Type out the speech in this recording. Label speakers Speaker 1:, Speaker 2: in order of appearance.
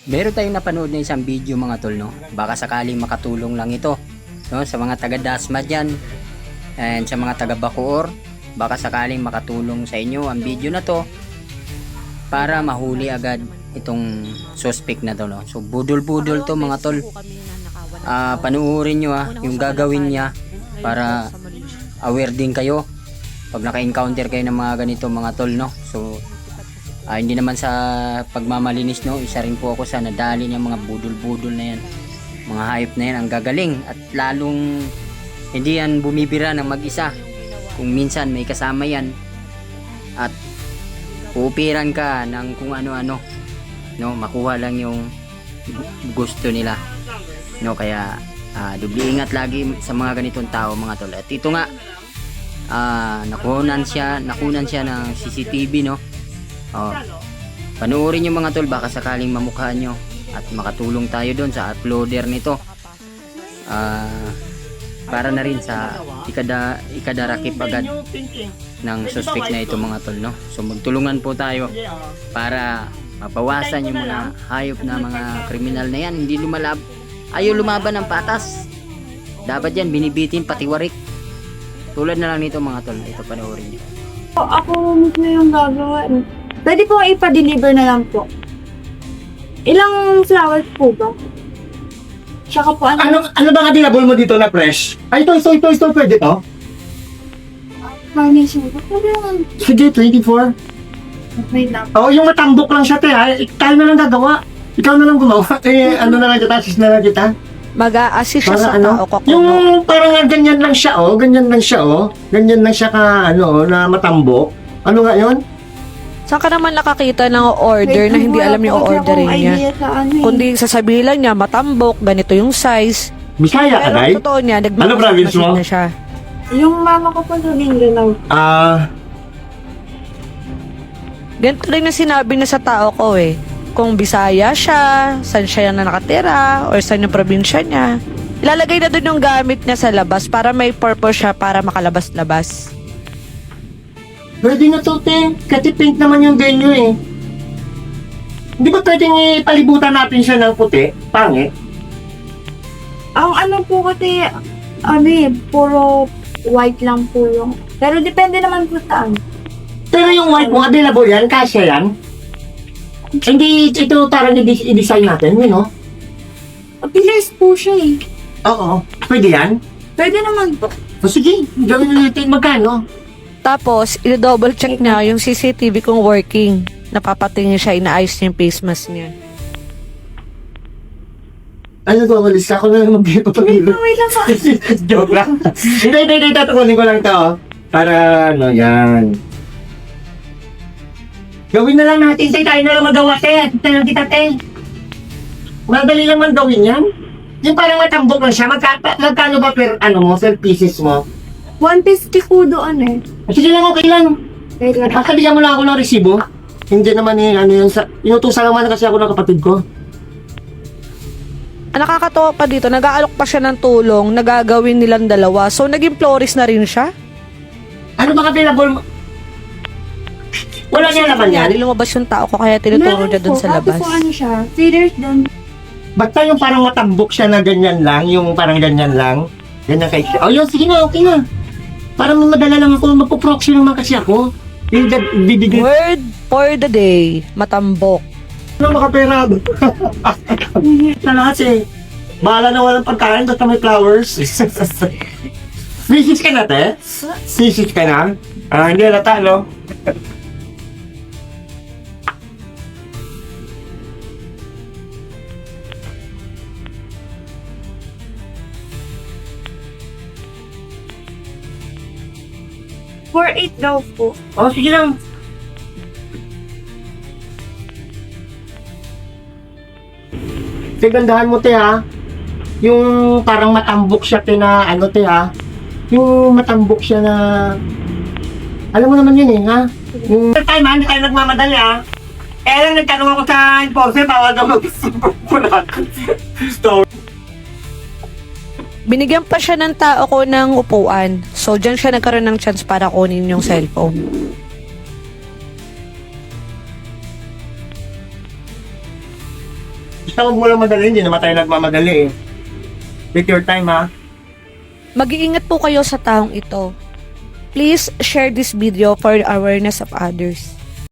Speaker 1: Meron tayong napanood na isang video mga tol, no? Baka sakaling makatulong lang ito, no? Sa mga taga Dasma dyan and sa mga taga Bacoor, baka sakaling makatulong sa inyo ang video na to para mahuli agad itong suspect na to, no? So budol-budol to mga tol. Panuorin nyo yung gagawin niya para aware din kayo pag naka-encounter kayo ng mga ganito mga tol, no? So hindi naman sa pagmamalinis, no, isa rin po ako sa nadali ng mga budol-budol na yan, mga hayop na yan, ang gagaling at lalong hindi yan bumibira ng mag-isa. Kung minsan may kasama yan at uupiran ka ng kung ano-ano, no, makuha lang yung gusto nila, no. Kaya dubli ingat lagi sa mga ganitong tao mga tol. At ito nga, nakunan siya ng CCTV, no. Panoorin nyo mga tol, baka sakaling mamukha nyo at makatulong tayo doon sa uploader nito, para na rin sa ikadarakip agad ng suspect na ito mga tol, no. So magtulungan po tayo para mabawasan yung mga hayop na mga kriminal na yan. Hindi ayaw lumaban ng patas, dapat yan binibitin pati warik, tulad na lang nito mga tol. Ito, panoorin nyo.
Speaker 2: Ako mismo yung gagawa. Pwede po ipa-deliver na lang po. Ilang flowers po ba? Tsaka po
Speaker 3: Ano ba nga dinabol mo dito na fresh? Ay, ito, pwede to?
Speaker 2: Carnation po. Pwede lang.
Speaker 3: Sige, 24.
Speaker 2: Wait lang.
Speaker 3: Oo, yung matambok lang siya, te, ha? Tayo na lang gagawa. Ikaw na lang gumawa. Ano na lang kita, assist na lang kita.
Speaker 4: Mag-a-assist siya sa tao ko.
Speaker 3: Yung parang ganyan lang siya, ganyan lang siya ka, na matambok. Ano nga yun?
Speaker 4: Saan ka naman nakakita ng order na hindi alam yung orderin niya? Kundi sasabihin lang niya, matambok, ganito yung size.
Speaker 3: Bisaya ka,
Speaker 4: Pero
Speaker 3: Day?
Speaker 4: totoo niya,
Speaker 3: Ano province mo?
Speaker 4: na siya.
Speaker 2: Yung mama ko po sa Mindanao.
Speaker 4: Ganito rin yung sinabi niya sa tao ko eh. Kung Bisaya siya, saan siya na nakatira, or saan yung probinsya niya. Ilalagay na doon yung gamit niya sa labas para may purpose siya para makalabas-labas.
Speaker 3: Pwede na to, te. Kasi pink naman yung venue, eh. Hindi ba pwedeng ipalibutan natin siya ng puti? Pangit?
Speaker 2: Ang ano po kasi, puro white lang po yung. Pero depende naman po saan.
Speaker 3: Pero yung white mo, available yan? Kasya yan? Hindi, ito parang i-design natin, no?
Speaker 2: Bilis po siya eh.
Speaker 3: Oo. Pwede yan?
Speaker 2: Pwede naman po.
Speaker 3: O sige, gawin natin magkano?
Speaker 4: Tapos, i-double check niya yung CCTV kung working. Napapatingin siya, inaayos niya yung face mask niya.
Speaker 3: Ano ko, walis ka? Ako na lang mag-ipapagilo.
Speaker 2: Wait lang po.
Speaker 3: Joke lang. Hindi, tatakunin ko lang to. Para, yan. Gawin na lang natin, tayo na lang magawa, te. Tayo lang kita, te. Madali lang man gawin yan. Yung parang matambok lang siya, magkano ba per pieces mo?
Speaker 2: 150 po doon eh.
Speaker 3: Sige lang, okay lang.
Speaker 2: Wait lang.
Speaker 3: Bigyan mo lang ako ng resibo. Hindi naman yun, inutusan naman kasi ako ng kapatid ko.
Speaker 4: Ang nakakatawa pa dito, nag-aalok pa siya ng tulong, nagagawin nilang dalawa. So, naging florist na rin siya.
Speaker 3: Ano ba available mo? Wala niya naman yan.
Speaker 4: Lumabas yung tao ko, kaya tinuturo niya dun sa labas.
Speaker 2: Tapos po siya, feeders doon.
Speaker 3: Basta yung parang matambok siya na ganyan lang, yung parang ganyan lang. Ganyan kay... Oh, yun, sige na, okay na. Parang madala lang ako, magpo-proxy naman kasi ako. Yung bibigay...
Speaker 4: Word for the day, matambok.
Speaker 3: Ano makapera? Na lahat eh. Bahala na walang pagkain, basta may flowers. Sisis ka na, te? Sisis ka na? Hindi halata, no?
Speaker 2: For 8 daw po.
Speaker 3: Oh, sige lang. Tigandahan mo, te, ha? Yung parang matambok siya, te, na te, ha? Yung matambok siya na... Alam mo naman yun, eh, ha? Yung... Hindi tayo nagmamadali, ha? Lang nagtanong ako sa enforcer, bawal daw mag-subukulan. Story.
Speaker 4: Binigyan pa siya ng tao ko ng upuan. So, dyan siya nagkaroon ng chance para kunin yung cellphone.
Speaker 3: Basta huwag mo lang madali, hindi naman tayo nagmamadali eh. Take your time ha.
Speaker 4: Mag-iingat po kayo sa taong ito. Please share this video for the awareness of others.